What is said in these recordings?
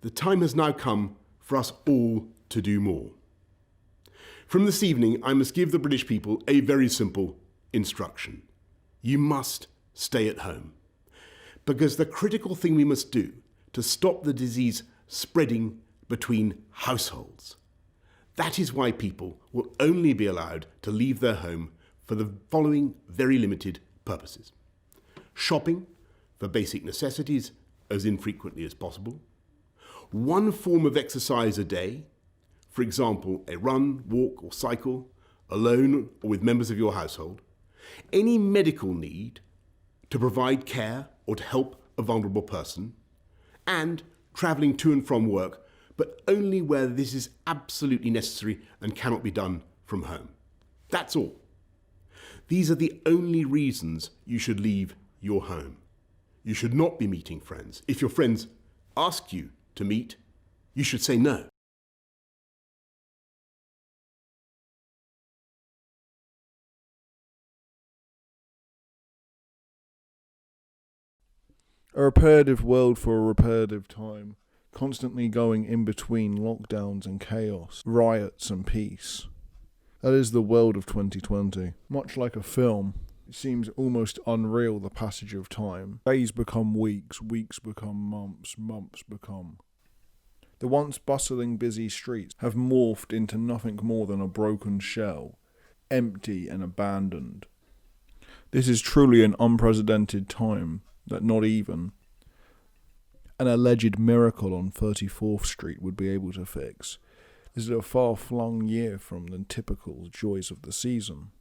The time has now come for us all to do more. From this evening, I must give the British people a very simple instruction. You must stay at home. Because the critical thing we must do to stop the disease spreading between households. That is why people will only be allowed to leave their home for the following very limited purposes. Shopping for basic necessities as infrequently as possible. One form of exercise a day, for example, a run, walk or cycle, alone or with members of your household. Any medical need to provide care or to help a vulnerable person, and travelling to and from work, but only where this is absolutely necessary and cannot be done from home. That's all. These are the only reasons you should leave your home. You should not be meeting friends. If your friends ask you to meet, you should say no. A repetitive world for a repetitive time, constantly going in between lockdowns and chaos, riots and peace. That is the world of 2020. Much like a film, it seems almost unreal, the passage of time. Days become weeks, weeks become months, months become... The once bustling busy streets have morphed into nothing more than a broken shell, empty and abandoned. This is truly an unprecedented time that not even an alleged miracle on 34th Street would be able to fix. This is a far-flung year from the typical joys of the season.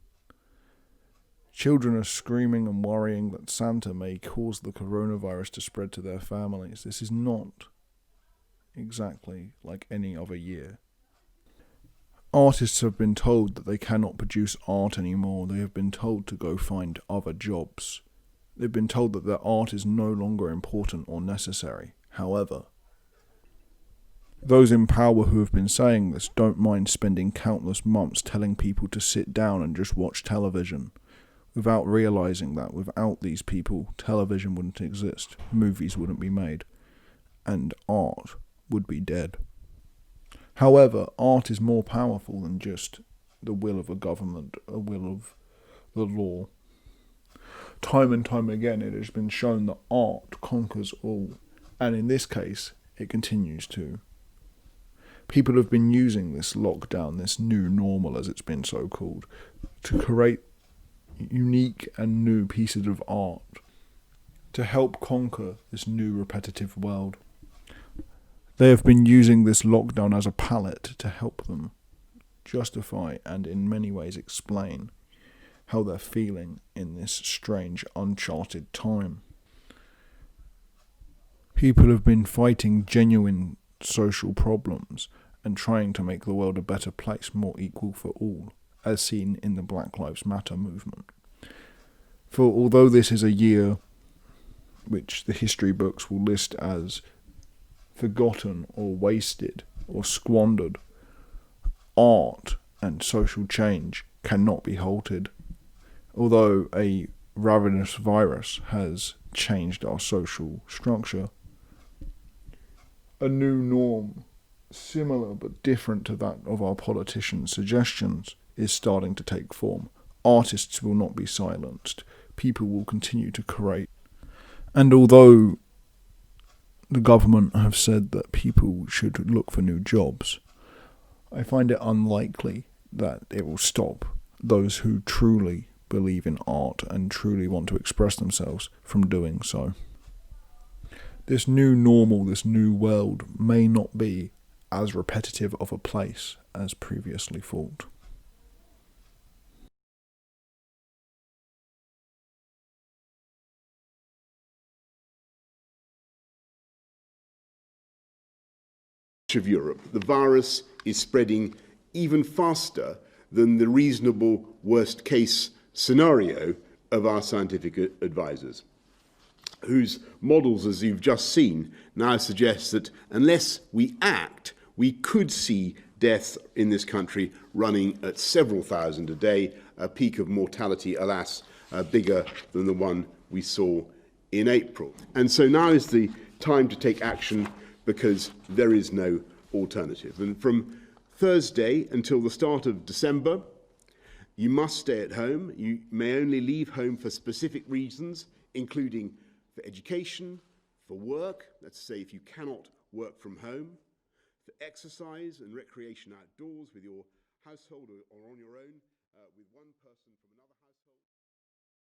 Children are screaming and worrying that Santa may cause the coronavirus to spread to their families. This is not exactly like any other year. Artists have been told that they cannot produce art anymore. They have been told to go find other jobs. They've been told that their art is no longer important or necessary. However, those in power who have been saying this don't mind spending countless months telling people to sit down and just watch television, without realising that without these people, television wouldn't exist, movies wouldn't be made, and art would be dead. However, art is more powerful than just the will of a government, a will of the law. Time and time again it has been shown that art conquers all, and in this case it continues to. People have been using this lockdown, this new normal as it's been so called, to create unique and new pieces of art to help conquer this new repetitive world. They have been using this lockdown as a palette to help them justify and in many ways explain how they're feeling in this strange, uncharted time. People have been fighting genuine social problems and trying to make the world a better place, more equal for all, as seen in the Black Lives Matter movement. For although this is a year which the history books will list as forgotten or wasted or squandered, art and social change cannot be halted. Although a ravenous virus has changed our social structure, a new norm, similar but different to that of our politicians' suggestions, is starting to take form. Artists will not be silenced. People will continue to create. And although the government have said that people should look for new jobs, I find it unlikely that it will stop those who truly believe in art and truly want to express themselves from doing so. This new normal, this new world may not be as repetitive of a place as previously thought. Of Europe, the virus is spreading even faster than the reasonable worst case scenario of our scientific advisors, whose models, as you've just seen, now suggest that unless we act, we could see deaths in this country running at several thousand a day, a peak of mortality, alas, bigger than the one we saw in April. And so now is the time to take action because there is no alternative. And from Thursday until the start of December, you must stay at home. You may only leave home for specific reasons, including for education, for work, let's say if you cannot work from home, for exercise and recreation outdoors with your household or on your own, with one person from